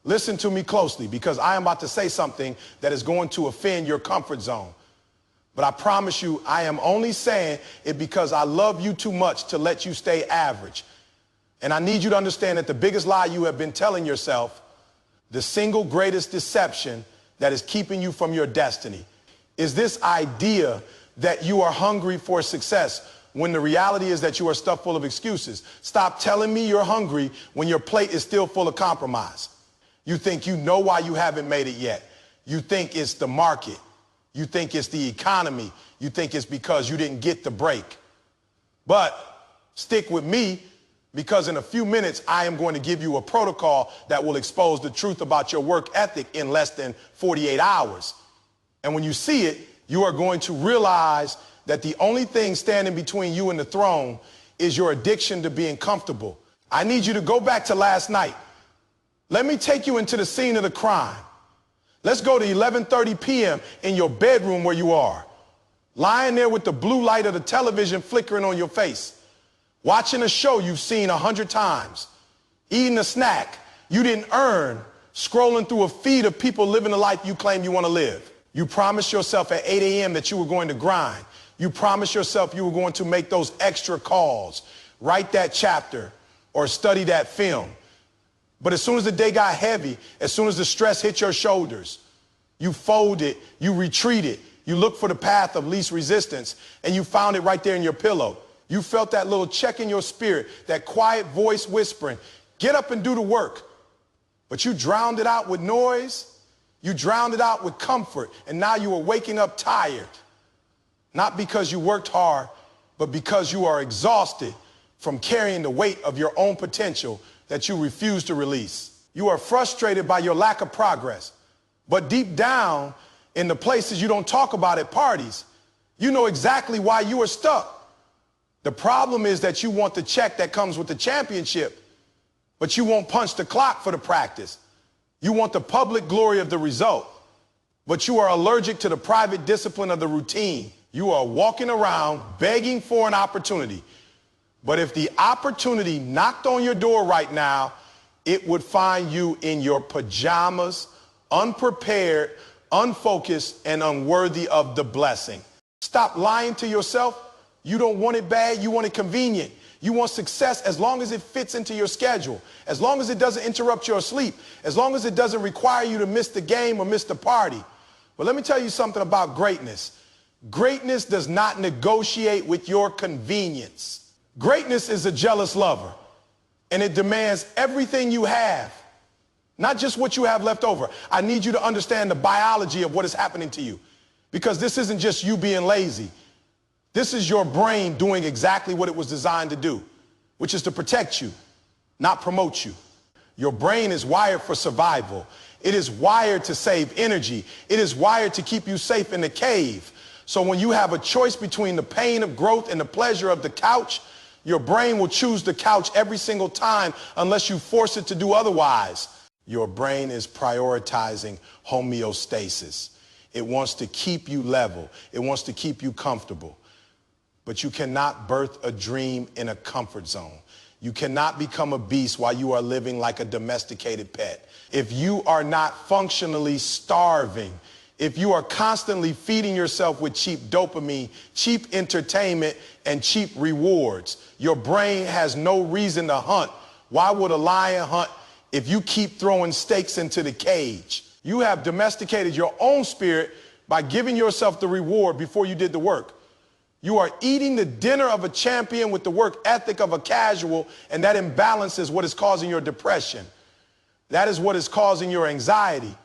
Listen to me closely, because I am about to say something that is going to offend your comfort zone. But I promise you, I am only saying it because I love you too much to let you stay average. And I need you to understand that the biggest lie you have been telling yourself, the single greatest deception that is keeping you from your destiny, is this idea that you are hungry for success, when the reality is that you are stuffed full of excuses. Stop telling me you're hungry when your plate is still full of compromise. You think you know why you haven't made it yet. You think it's the market. You think it's the economy. You think it's because you didn't get the break. But stick with me, because in a few minutes, I am going to give you a protocol that will expose the truth about your work ethic in less than 48 hours. And when you see it, you are going to realize that the only thing standing between you and the throne is your addiction to being comfortable. I need you to go back to last night. Let me take you into the scene of the crime. Let's go to 11:30 p.m. in your bedroom where you are, lying there with the blue light of the television flickering on your face, watching a show you've seen 100 times, eating a snack you didn't earn, scrolling through a feed of people living the life you claim you want to live. You promised yourself at 8 a.m. that you were going to grind. You promised yourself you were going to make those extra calls, write that chapter, or study that film. But as soon as the day got heavy, as soon as the stress hit your shoulders, you folded, you retreated, you looked for the path of least resistance, and you found it right there in your pillow. You felt that little check in your spirit, that quiet voice whispering, get up and do the work. But you drowned it out with noise. You drowned it out with comfort. And now you are waking up tired. Not because you worked hard, but because you are exhausted from carrying the weight of your own potential that you refuse to release. You are frustrated by your lack of progress. But deep down, in the places you don't talk about at parties, you know exactly why you are stuck. The problem is that you want the check that comes with the championship, but you won't punch the clock for the practice. You want the public glory of the result, but you are allergic to the private discipline of the routine. You are walking around begging for an opportunity. But if the opportunity knocked on your door right now, it would find you in your pajamas, unprepared, unfocused, and unworthy of the blessing. Stop lying to yourself. You don't want it bad, you want it convenient. You want success as long as it fits into your schedule, as long as it doesn't interrupt your sleep, as long as it doesn't require you to miss the game or miss the party. But let me tell you something about greatness. Greatness does not negotiate with your convenience. Greatness is a jealous lover, and it demands everything you have, not just what you have left over. I need you to understand the biology of what is happening to you, because this isn't just you being lazy. This is your brain doing exactly what it was designed to do, which is to protect you, not promote you. Your brain is wired for survival. It is wired to save energy. It is wired to keep you safe in the cave. So when you have a choice between the pain of growth and the pleasure of the couch, your brain will choose the couch every single time unless you force it to do otherwise. Your brain is prioritizing homeostasis. It wants to keep you level. It wants to keep you comfortable. But you cannot birth a dream in a comfort zone. You cannot become a beast while you are living like a domesticated pet. If you are not functionally starving, if you are constantly feeding yourself with cheap dopamine, cheap entertainment, and cheap rewards, your brain has no reason to hunt. Why would a lion hunt if you keep throwing stakes into the cage? You have domesticated your own spirit by giving yourself the reward before you did the work. You are eating the dinner of a champion with the work ethic of a casual, and that imbalance is what is causing your depression. That is what is causing your anxiety,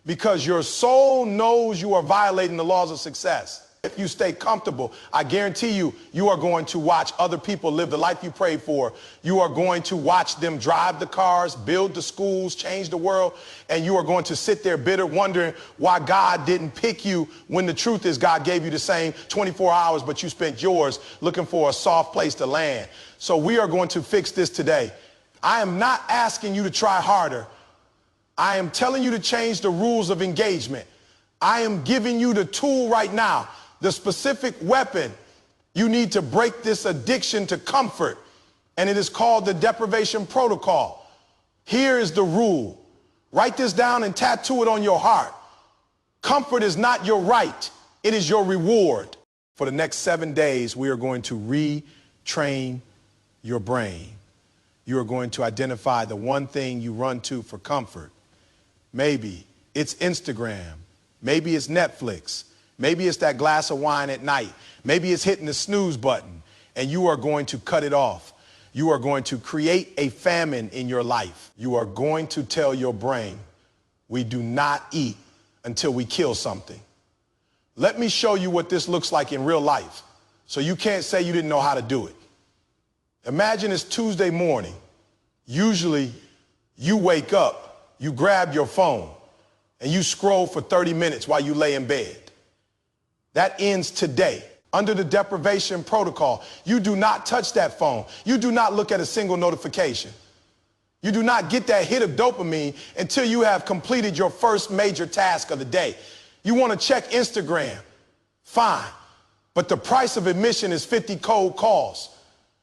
because your soul knows you are violating the laws of success. If you stay comfortable, I guarantee you, you are going to watch other people live the life you prayed for. You are going to watch them drive the cars, build the schools, change the world, and you are going to sit there bitter, wondering why God didn't pick you, when the truth is God gave you the same 24 hours, but you spent yours looking for a soft place to land. So we are going to fix this today. I am not asking you to try harder. I am telling you to change the rules of engagement. I am giving you the tool right now, the specific weapon you need to break this addiction to comfort, and it is called the Deprivation Protocol. Here is the rule. Write this down and tattoo it on your heart. Comfort is not your right. It is your reward. For the next 7 days, we are going to retrain your brain. You are going to identify the one thing you run to for comfort. Maybe it's Instagram. Maybe it's Netflix. Maybe it's that glass of wine at night. Maybe it's hitting the snooze button, and you are going to cut it off. You are going to create a famine in your life. You are going to tell your brain, we do not eat until we kill something. Let me show you what this looks like in real life, so you can't say you didn't know how to do it. Imagine it's Tuesday morning. Usually you wake up, you grab your phone, and you scroll for 30 minutes while you lay in bed. That ends today. Under the Deprivation Protocol, you do not touch that phone. You do not look at a single notification. You do not get that hit of dopamine until you have completed your first major task of the day. You want to check Instagram? Fine. But the price of admission is 50 cold calls.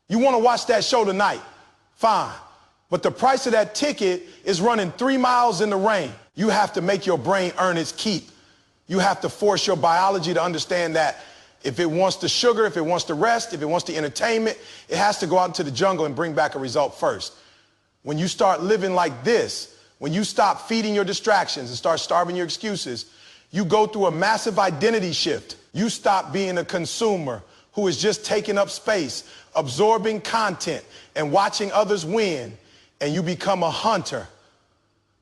You want to watch that show tonight? Fine. But the price of that ticket is running 3 miles in the rain. You have to make your brain earn its keep. You have to force your biology to understand that if it wants the sugar, if it wants the rest, if it wants the entertainment, it has to go out into the jungle and bring back a result first. When you start living like this, when you stop feeding your distractions and start starving your excuses, you go through a massive identity shift. You stop being a consumer who is just taking up space, absorbing content and watching others win, and you become a hunter.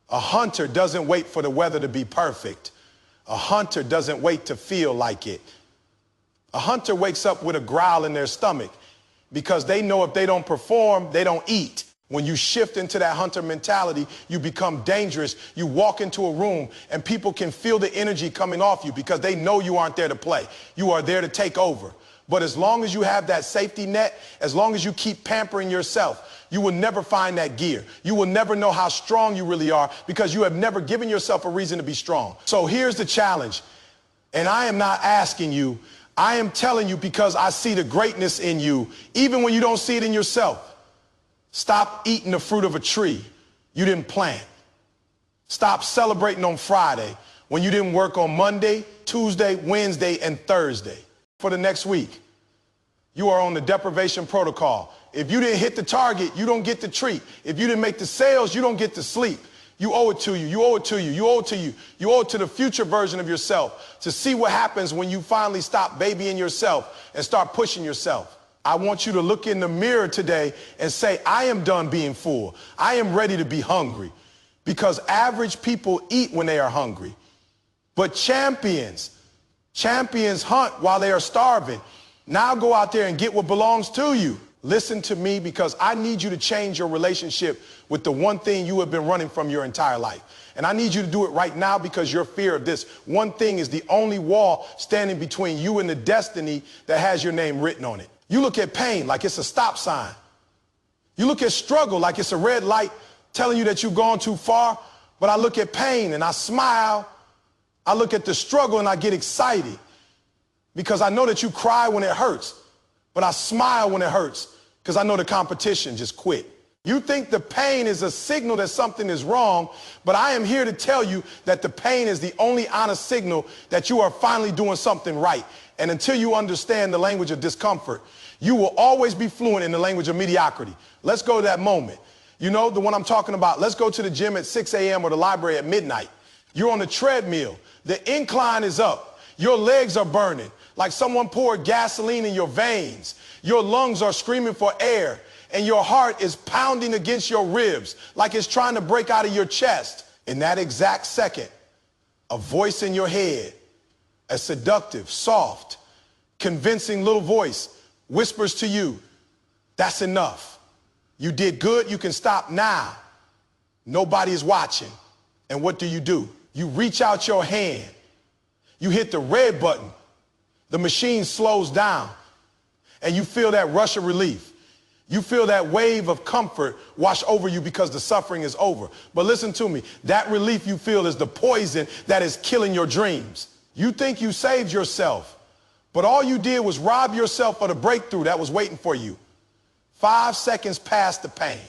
A hunter doesn't wait for the weather to be perfect. A hunter doesn't wait to feel like it. A hunter wakes up with a growl in their stomach because they know if they don't perform, they don't eat. When you shift into that hunter mentality, you become dangerous. You walk into a room and people can feel the energy coming off you because they know you aren't there to play. You are there to take over. But as long as you have that safety net, as long as you keep pampering yourself, you will never find that gear. You will never know how strong you really are because you have never given yourself a reason to be strong. So here's the challenge. And I am not asking you, I am telling you because I see the greatness in you, even when you don't see it in yourself. Stop eating the fruit of a tree you didn't plant. Stop celebrating on Friday when you didn't work on Monday, Tuesday, Wednesday, and Thursday. For the next week, you are on the Deprivation Protocol. If you didn't hit the target, you don't get the treat. If you didn't make the sales, you don't get to sleep. You owe it to you. You owe it to you. You owe it to you. You owe it to the future version of yourself to see what happens when you finally stop babying yourself and start pushing yourself. I want you to look in the mirror today and say, I am done being full. I am ready to be hungry, because average people eat when they are hungry. But champions hunt while they are starving. Now go out there and get what belongs to you. Listen to me, because I need you to change your relationship with the one thing you have been running from your entire life. And I need you to do it right now, because your fear of this one thing is the only wall standing between you and the destiny that has your name written on it. You look at pain like it's a stop sign. You look at struggle like it's a red light telling you that you've gone too far. But I look at pain and I smile. I look at the struggle and I get excited, because I know that you cry when it hurts, but I smile when it hurts because I know the competition just quit. You think the pain is a signal that something is wrong, but I am here to tell you that the pain is the only honest signal that you are finally doing something right. And until you understand the language of discomfort, you will always be fluent in the language of mediocrity. Let's go to that moment. You know, the one I'm talking about. Let's go to the gym at 6 a.m. or the library at midnight. You're on the treadmill. The incline is up. Your legs are burning like someone poured gasoline in your veins. Your lungs are screaming for air, and your heart is pounding against your ribs like it's trying to break out of your chest. In that exact second, a voice in your head, a seductive, soft, convincing little voice, whispers to you, that's enough. You did good. You can stop now. Nobody is watching. And what do? You reach out your hand. You hit the red button. The machine slows down, and you feel that rush of relief. You feel that wave of comfort wash over you because the suffering is over. But listen to me. That relief you feel is the poison that is killing your dreams. You think you saved yourself, but all you did was rob yourself of the breakthrough that was waiting for you. 5 seconds past the pain.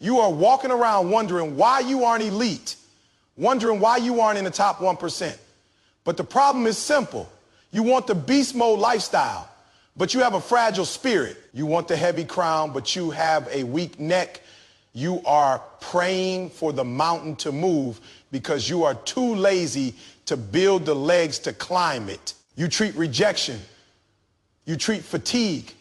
You are walking around wondering why you aren't elite, wondering why you aren't in the top 1%. But the problem is simple. You want the beast mode lifestyle, but you have a fragile spirit. You want the heavy crown, but you have a weak neck. You are praying for the mountain to move because you are too lazy to build the legs to climb it. You treat rejection. You treat fatigue.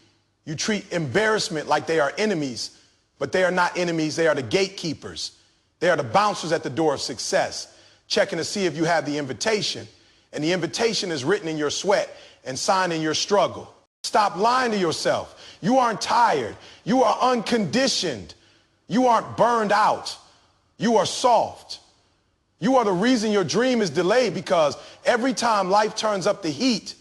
You treat embarrassment like they are enemies, but they are not enemies. They are the gatekeepers. They are the bouncers at the door of success, checking to see if you have the invitation. And the invitation is written in your sweat and signed in your struggle. Stop lying to yourself. You aren't tired. You are unconditioned. You aren't burned out. You are soft. You are the reason your dream is delayed, because every time life turns up the heat,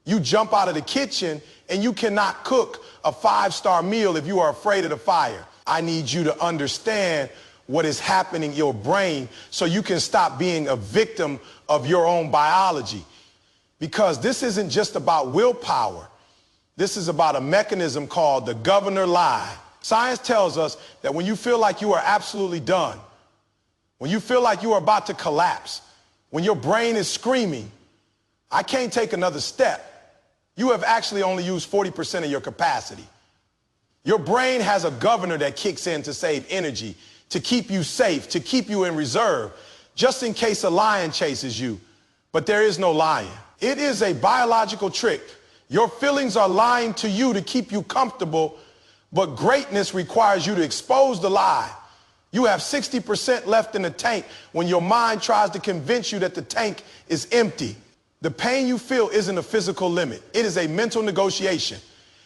you jump out of the kitchen and you cannot cook a 5-star meal if you are afraid of the fire. I need you to understand what is happening in your brain so you can stop being a victim of your own biology. Because this isn't just about willpower. This is about a mechanism called the governor lie. Science tells us that when you feel like you are absolutely done, when you feel like you are about to collapse, when your brain is screaming, I can't take another step, you have actually only used 40% of your capacity. Your brain has a governor that kicks in to save energy, to keep you safe, to keep you in reserve, just in case a lion chases you. But there is no lion. It is a biological trick. Your feelings are lying to you to keep you comfortable, but greatness requires you to expose the lie. You have 60% left in the tank when your mind tries to convince you that the tank is empty. The pain you feel isn't a physical limit. It is a mental negotiation.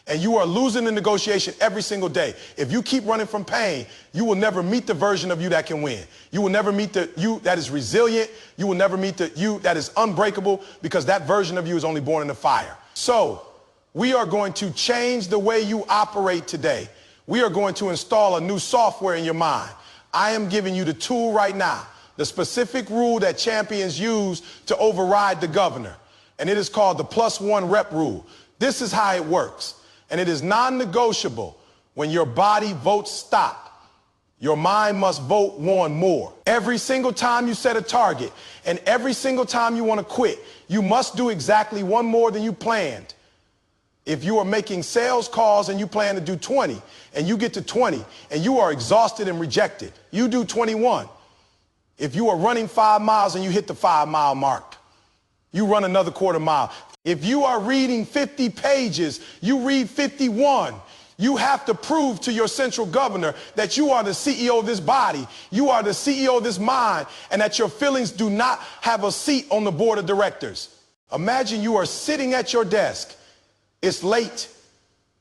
And you are losing the negotiation every single day. If you keep running from pain, you will never meet the version of you that can win. You will never meet the you that is resilient. You will never meet the you that is unbreakable, because that version of you is only born in the fire. So we are going to change the way you operate today. We are going to install a new software in your mind. I am giving you the tool right now, the specific rule that champions use to override the governor. And it is called the +1 rep rule. This is how it works. And it is non-negotiable. When your body votes stop, your mind must vote 1 more. Every single time you set a target and every single time you want to quit, you must do exactly 1 more than you planned. If you are making sales calls and you plan to do 20 and you get to 20 and you are exhausted and rejected, you do 21. If you are running 5 miles and you hit the 5-mile mark, you run another 1/4 mile. If you are reading 50 pages, you read 51. You have to prove to your central governor that you are the CEO of this body, you are the CEO of this mind, and that your feelings do not have a seat on the board of directors. Imagine you are sitting at your desk. It's late.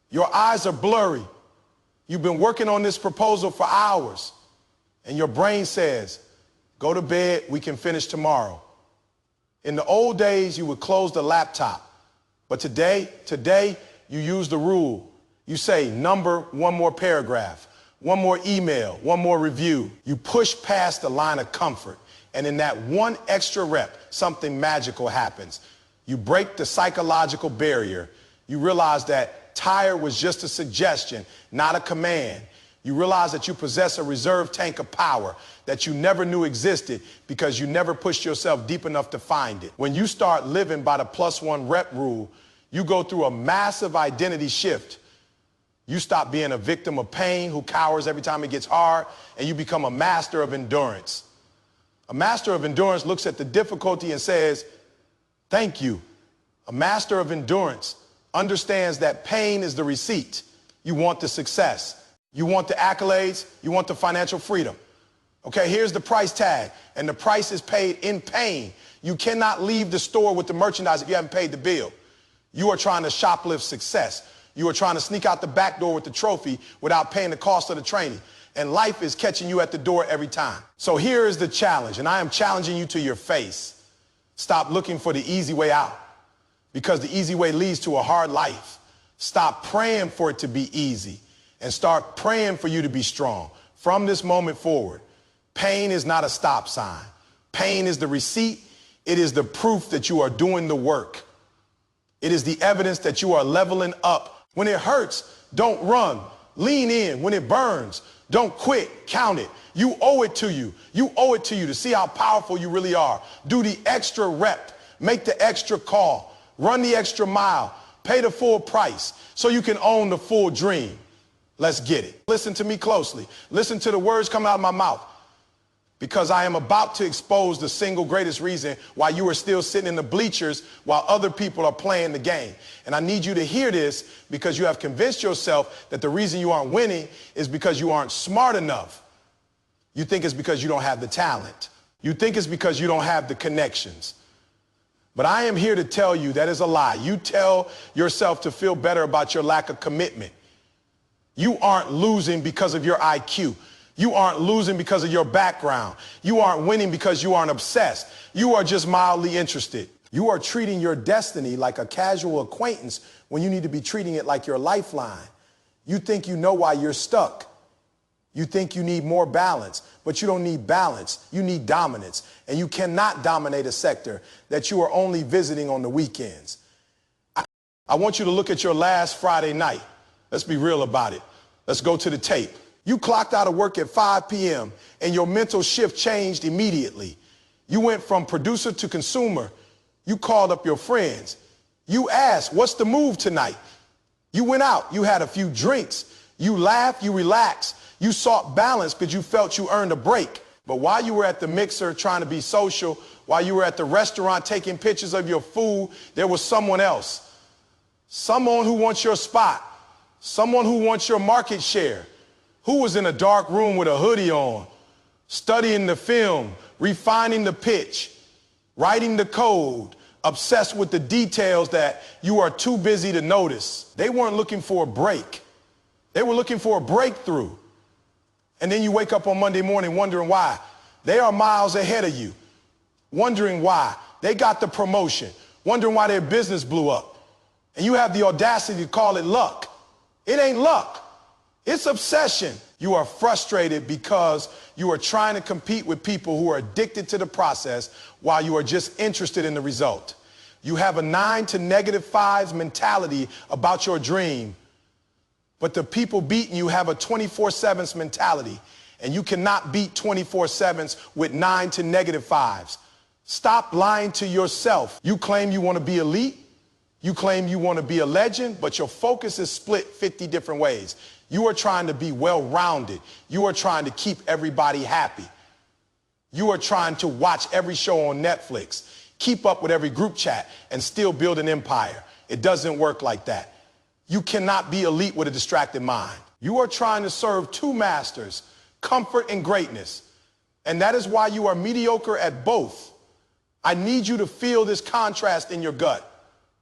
Your eyes are blurry. You've been working on this proposal for hours, and your brain says, go to bed, we can finish tomorrow. In the old days, you would close the laptop. But today, you use the rule. You say, number 1 more paragraph, 1 more email, 1 more review. You push past the line of comfort. And in that 1 extra rep, something magical happens. You break the psychological barrier. You realize that tired was just a suggestion, not a command. You realize that you possess a reserve tank of power that you never knew existed because you never pushed yourself deep enough to find it. When you start living by the +1 rep rule, you go through a massive identity shift. You stop being a victim of pain who cowers every time it gets hard, and you become a master of endurance. A master of endurance looks at the difficulty and says, thank you. A master of endurance understands that pain is the receipt. You want the success. You want the accolades, you want the financial freedom. Okay, here's the price tag, and the price is paid in pain. You cannot leave the store with the merchandise if you haven't paid the bill. You are trying to shoplift success. You are trying to sneak out the back door with the trophy without paying the cost of the training. And life is catching you at the door every time. So here is the challenge, and I am challenging you to your face. Stop looking for the easy way out, because the easy way leads to a hard life. Stop praying for it to be easy, and start praying for you to be strong. From this moment forward, pain is not a stop sign. Pain is the receipt. It is the proof that you are doing the work. It is the evidence that you are leveling up. When it hurts, don't run. Lean in. When it burns, Don't quit. Count it. You owe it to you. You owe it to you to see how powerful you really are. Do the extra rep. Make the extra call. Run the extra mile. Pay the full price so you can own the full dream. Let's get it. Listen to me closely. Listen to the words coming out of my mouth. Because I am about to expose the single greatest reason why you are still sitting in the bleachers while other people are playing the game. And I need you to hear this because you have convinced yourself that the reason you aren't winning is because you aren't smart enough. You think it's because you don't have the talent. You think it's because you don't have the connections. But I am here to tell you that is a lie. You tell yourself to feel better about your lack of commitment. You aren't losing because of your IQ. You aren't losing because of your background. You aren't winning because you aren't obsessed. You are just mildly interested. You are treating your destiny like a casual acquaintance when you need to be treating it like your lifeline. You think you know why you're stuck. You think you need more balance, but you don't need balance. You need dominance. And you cannot dominate a sector that you are only visiting on the weekends. I want you to look at your last Friday night. Let's be real about it. Let's go to the tape. You clocked out of work at 5 p.m. and your mental shift changed immediately. You went from producer to consumer. You called up your friends. You asked, what's the move tonight? You went out. You had a few drinks. You laughed. You relaxed. You sought balance because you felt you earned a break. But while you were at the mixer trying to be social, while you were at the restaurant taking pictures of your food, there was someone else. Someone who wants your spot. Someone who wants your market share. Who was in a dark room with a hoodie on, studying the film, refining the pitch, writing the code, obsessed with the details that you are too busy to notice. They weren't looking for a break. They were looking for a breakthrough. And then you wake up on Monday morning wondering why. They are miles ahead of you, wondering why. They got the promotion, wondering why their business blew up. And you have the audacity to call it luck. It ain't luck. It's obsession. You are frustrated because you are trying to compete with people who are addicted to the process while you are just interested in the result. You have a 9 to -5 mentality about your dream, but the people beating you have a 24/7 mentality, and you cannot beat 24/7 with 9 to -5s. Stop lying to yourself. You claim you want to be elite. You claim you want to be a legend, but your focus is split 50 different ways. You are trying to be well-rounded. You are trying to keep everybody happy. You are trying to watch every show on Netflix, keep up with every group chat, and still build an empire. It doesn't work like that. You cannot be elite with a distracted mind. You are trying to serve two masters, comfort and greatness. And that is why you are mediocre at both. I need you to feel this contrast in your gut.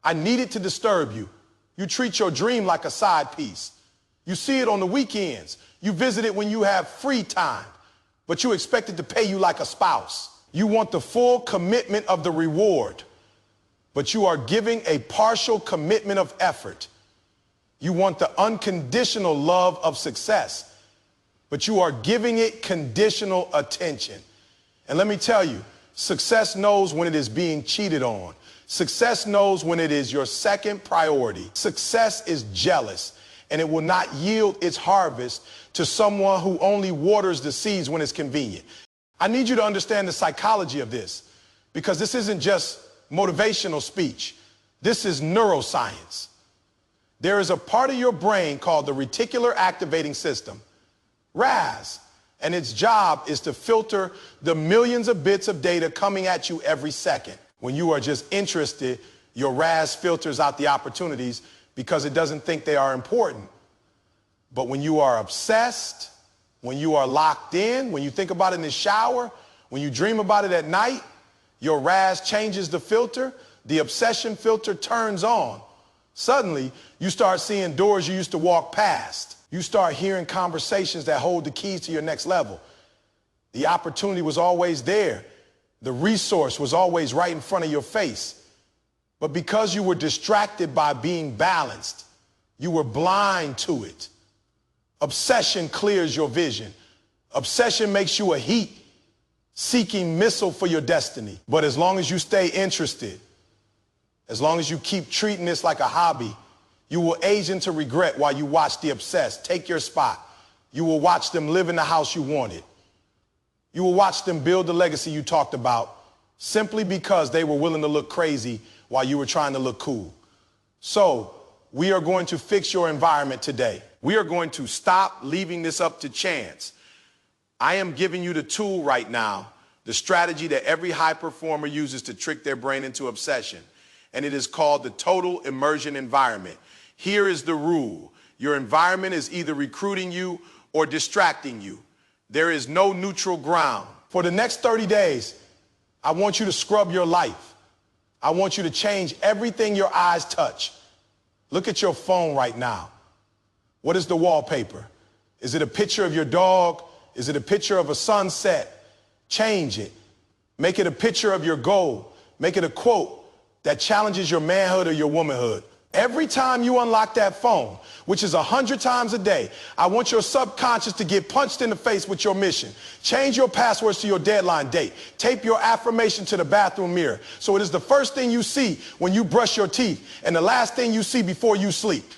I need it to disturb you. You treat your dream like a side piece. You see it on the weekends. You visit it when you have free time, but you expect it to pay you like a spouse. You want the full commitment of the reward, but you are giving a partial commitment of effort. You want the unconditional love of success, but you are giving it conditional attention. And let me tell you, success knows when it is being cheated on. Success knows when it is your second priority. Success is jealous, and it will not yield its harvest to someone who only waters the seeds when it's convenient. I need you to understand the psychology of this, because this isn't just motivational speech. This is neuroscience. There is a part of your brain called the reticular activating system, RAS, and its job is to filter the millions of bits of data coming at you every second. When you are just interested, your RAS filters out the opportunities because it doesn't think they are important. But when you are obsessed, when you are locked in, when you think about it in the shower, when you dream about it at night, your RAS changes the filter, the obsession filter turns on. Suddenly, you start seeing doors you used to walk past. You start hearing conversations that hold the keys to your next level. The opportunity was always there. The resource was always right in front of your face. But because you were distracted by being balanced, you were blind to it. Obsession clears your vision. Obsession makes you a heat-seeking missile for your destiny. But as long as you stay interested, as long as you keep treating this like a hobby, you will age into regret while you watch the obsessed take your spot, You will watch them live in the house you wanted. You will watch them build the legacy you talked about simply because they were willing to look crazy while you were trying to look cool. So we are going to fix your environment today. We are going to stop leaving this up to chance. I am giving you the tool right now, the strategy that every high performer uses to trick their brain into obsession. And it is called the total immersion environment. Here is the rule. Your environment is either recruiting you or distracting you. There is no neutral ground. For the next 30 days, I want you to scrub your life. I want you to change everything your eyes touch. Look at your phone right now. What is the wallpaper? Is it a picture of your dog? Is it a picture of a sunset? Change it. Make it a picture of your goal. Make it a quote that challenges your manhood or your womanhood. Every time you unlock that phone, which is 100 times a day, I want your subconscious to get punched in the face with your mission. Change your passwords to your deadline date. Tape your affirmation to the bathroom mirror so it is the first thing you see when you brush your teeth and the last thing you see before you sleep.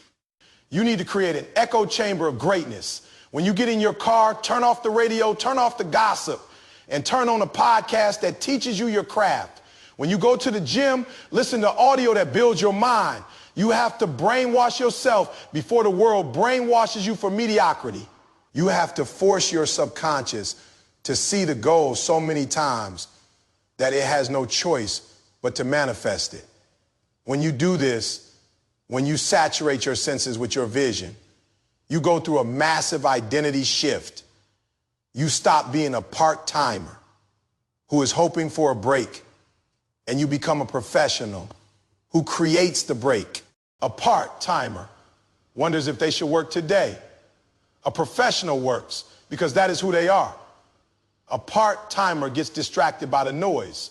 You need to create an echo chamber of greatness. When you get in your car, turn off the radio, turn off the gossip, and turn on a podcast that teaches you your craft. When you go to the gym, listen to audio that builds your mind. You have to brainwash yourself before the world brainwashes you for mediocrity. You have to force your subconscious to see the goal so many times that it has no choice but to manifest it. When you do this, when you saturate your senses with your vision, you go through a massive identity shift. You stop being a part-timer who is hoping for a break, and you become a professional who creates the break. A part-timer wonders if they should work today. A professional works because that is who they are. A part-timer gets distracted by the noise.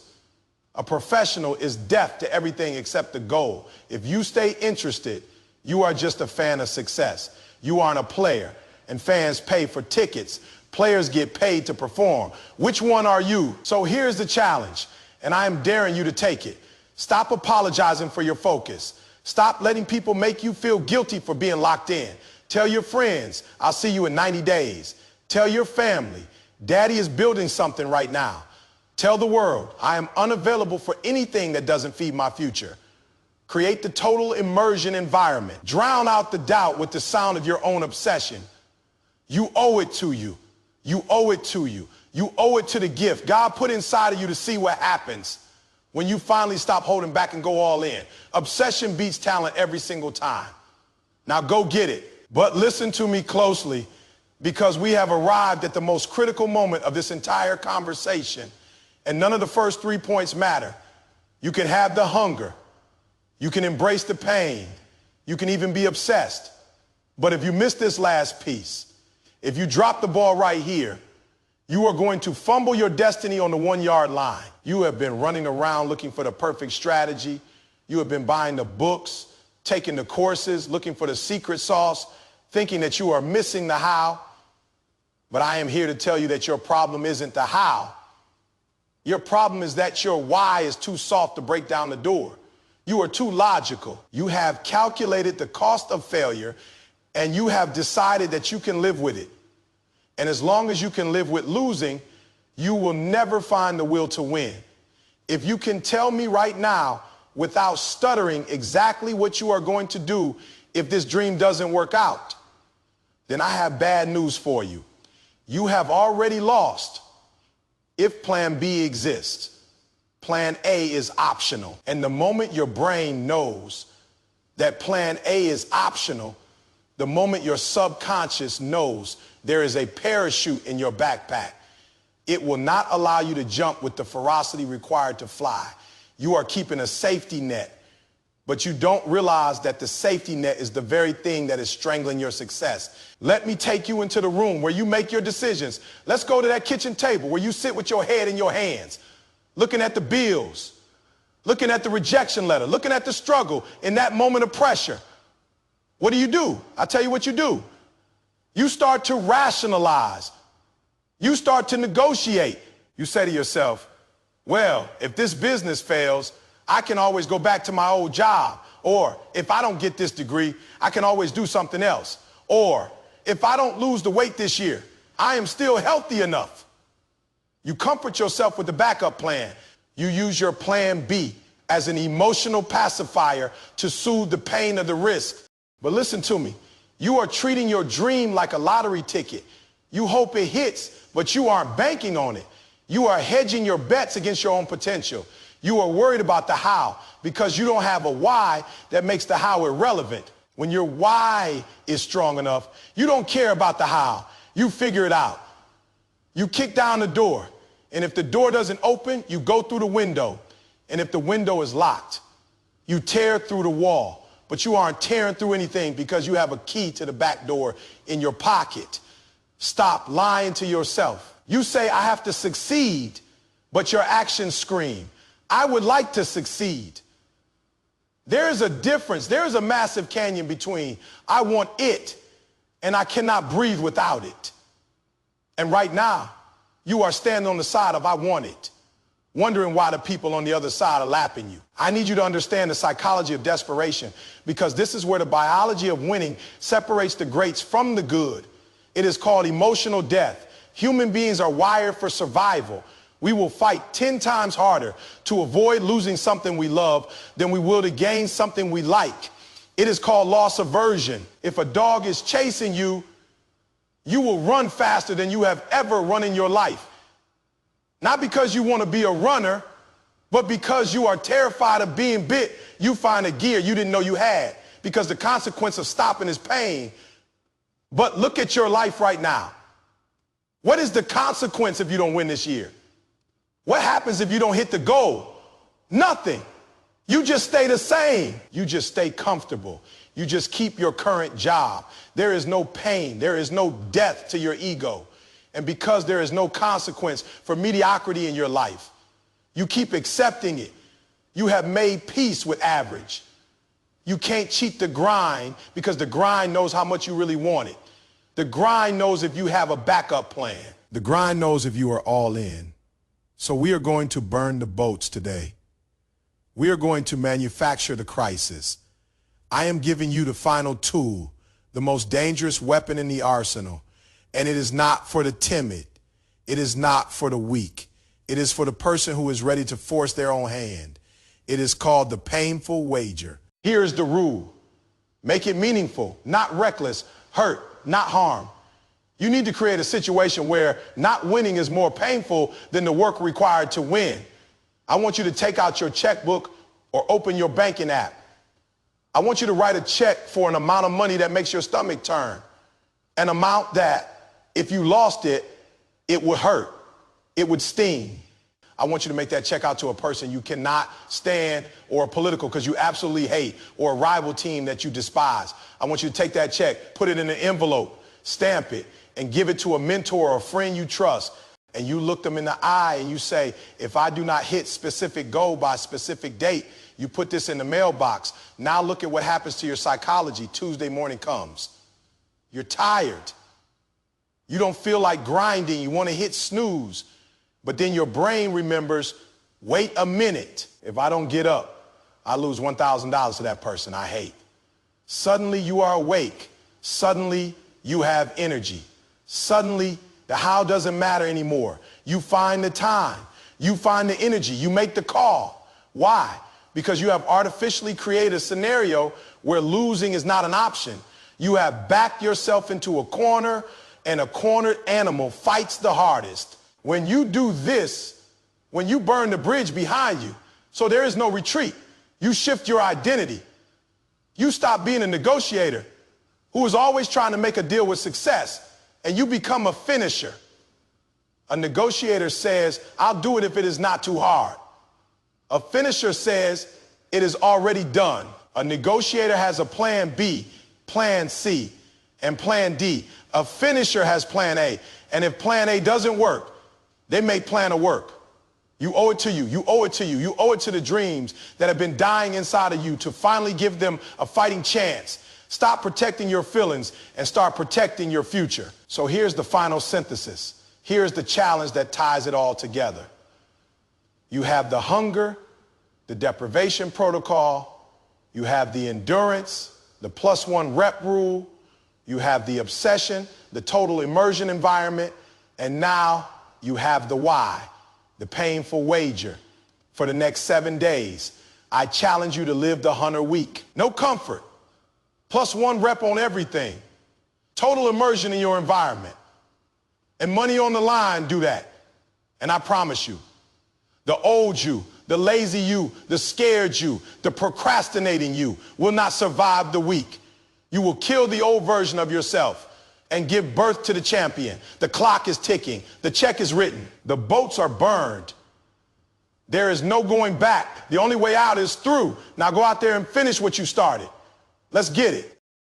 A professional is deaf to everything except the goal. If you stay interested, you are just a fan of success. You aren't a player, and fans pay for tickets. Players get paid to perform. Which one are you? So here's the challenge, and I am daring you to take it. Stop apologizing for your focus. Stop letting people make you feel guilty for being locked in. Tell your friends, I'll see you in 90 days. Tell your family, Daddy is building something right now. Tell the world, I am unavailable for anything that doesn't feed my future. Create the total immersion environment. Drown out the doubt with the sound of your own obsession. You owe it to you. You owe it to you. You owe it to the gift God put inside of you to see what happens when you finally stop holding back and go all in. Obsession beats talent every single time. Now go get it. But listen to me closely, because we have arrived at the most critical moment of this entire conversation, and none of the first 3 points matter. You can have the hunger. You can embrace the pain. You can even be obsessed. But if you miss this last piece, if you drop the ball right here, you are going to fumble your destiny on the 1-yard line. You have been running around looking for the perfect strategy. You have been buying the books, taking the courses, looking for the secret sauce, thinking that you are missing the how. But I am here to tell you that your problem isn't the how. Your problem is that your why is too soft to break down the door. You are too logical. You have calculated the cost of failure, and you have decided that you can live with it. And as long as you can live with losing, you will never find the will to win. If you can tell me right now, without stuttering, exactly what you are going to do if this dream doesn't work out, then I have bad news for you. You have already lost if plan B exists. Plan A is optional. And the moment your brain knows that plan A is optional, the moment your subconscious knows there is a parachute in your backpack, it will not allow you to jump with the ferocity required to fly. You are keeping a safety net, but you don't realize that the safety net is the very thing that is strangling your success. Let me take you into the room where you make your decisions. Let's go to that kitchen table where you sit with your head in your hands, looking at the bills, looking at the rejection letter, looking at the struggle in that moment of pressure. What do? I'll tell you what you do. You start to rationalize. You start to negotiate. You say to yourself, well, if this business fails, I can always go back to my old job. Or if I don't get this degree, I can always do something else. Or If I don't lose the weight this year, I am still healthy enough. You comfort yourself with the backup plan. You use your plan B as an emotional pacifier to soothe the pain of the risk. But listen to me. You are treating your dream like a lottery ticket. You hope it hits, but you aren't banking on it. You are hedging your bets against your own potential. You are worried about the how because you don't have a why that makes the how irrelevant. When your why is strong enough, you don't care about the how. You figure it out. You kick down the door, and if the door doesn't open, you go through the window. And if the window is locked, you tear through the wall. But you aren't tearing through anything because you have a key to the back door in your pocket. Stop lying to yourself. You say, I have to succeed, but your actions scream, I would like to succeed. There is a difference. There is a massive canyon between I want it and I cannot breathe without it. And right now, you are standing on the side of I want it, wondering why the people on the other side are lapping you. I need you to understand the psychology of desperation, because this is where the biology of winning separates the greats from the good. It is called emotional death. Human beings are wired for survival. We will fight 10 times harder to avoid losing something we love than we will to gain something we like. It is called loss aversion. If a dog is chasing you, you will run faster than you have ever run in your life. Not because you want to be a runner, but because you are terrified of being bit. You find a gear you didn't know you had, because the consequence of stopping is pain. But look at your life right now. What is the consequence if you don't win this year? What happens if you don't hit the goal? Nothing. You just stay the same. You just stay comfortable. You just keep your current job. There is no pain. There is no death to your ego. And because there is no consequence for mediocrity in your life, you keep accepting it. You have made peace with average. You can't cheat the grind because the grind knows how much you really want it. The grind knows if you have a backup plan. The grind knows if you are all in. So we are going to burn the boats today. We are going to manufacture the crisis. I am giving you the final tool, the most dangerous weapon in the arsenal. And it is not for the timid. It is not for the weak. It is for the person who is ready to force their own hand. It is called the painful wager. Here's the rule. Make it meaningful, not reckless, hurt, not harm. You need to create a situation where not winning is more painful than the work required to win. I want you to take out your checkbook or open your banking app. I want you to write a check for an amount of money that makes your stomach turn. An amount that, if you lost it, it would hurt. It would sting. I want you to make that check out to a person you cannot stand, or a political because you absolutely hate, or a rival team that you despise. I want you to take that check, put it in an envelope, stamp it, and give it to a mentor or a friend you trust. And you look them in the eye and you say, if I do not hit specific goal by specific date, you put this in the mailbox. Now look at what happens to your psychology. Tuesday morning comes. You're tired. You don't feel like grinding. You want to hit snooze. But then your brain remembers, wait a minute. If I don't get up, I lose $1,000 to that person I hate. Suddenly you are awake. Suddenly you have energy. Suddenly the how doesn't matter anymore. You find the time. You find the energy. You make the call. Why? Because you have artificially created a scenario where losing is not an option. You have backed yourself into a corner, and a cornered animal fights the hardest. When you do this, when you burn the bridge behind you, so there is no retreat, you shift your identity. You stop being a negotiator who is always trying to make a deal with success, and you become a finisher. A negotiator says, I'll do it if it is not too hard. A finisher says, it is already done. A negotiator has a plan B, plan C, and plan D. A finisher has plan A. And if plan A doesn't work, they may plan to work. You owe it to you. You owe it to you. You owe it to the dreams that have been dying inside of you to finally give them a fighting chance. Stop protecting your feelings and start protecting your future. So here's the final synthesis. Here's the challenge that ties it all together. You have the hunger, the deprivation protocol. You have the endurance, the +1 rep rule, You have the obsession, the total immersion environment, and now you have the why, the painful wager. For the next 7 days, I challenge you to live the 100 week. No comfort, +1 rep on everything. Total immersion in your environment. And money on the line do that. And I promise you, the old you, the lazy you, the scared you, the procrastinating you will not survive the week. You will kill the old version of yourself and give birth to the champion. The clock is ticking. The check is written. The boats are burned. There is no going back. The only way out is through. Now go out there and finish what you started. Let's get it.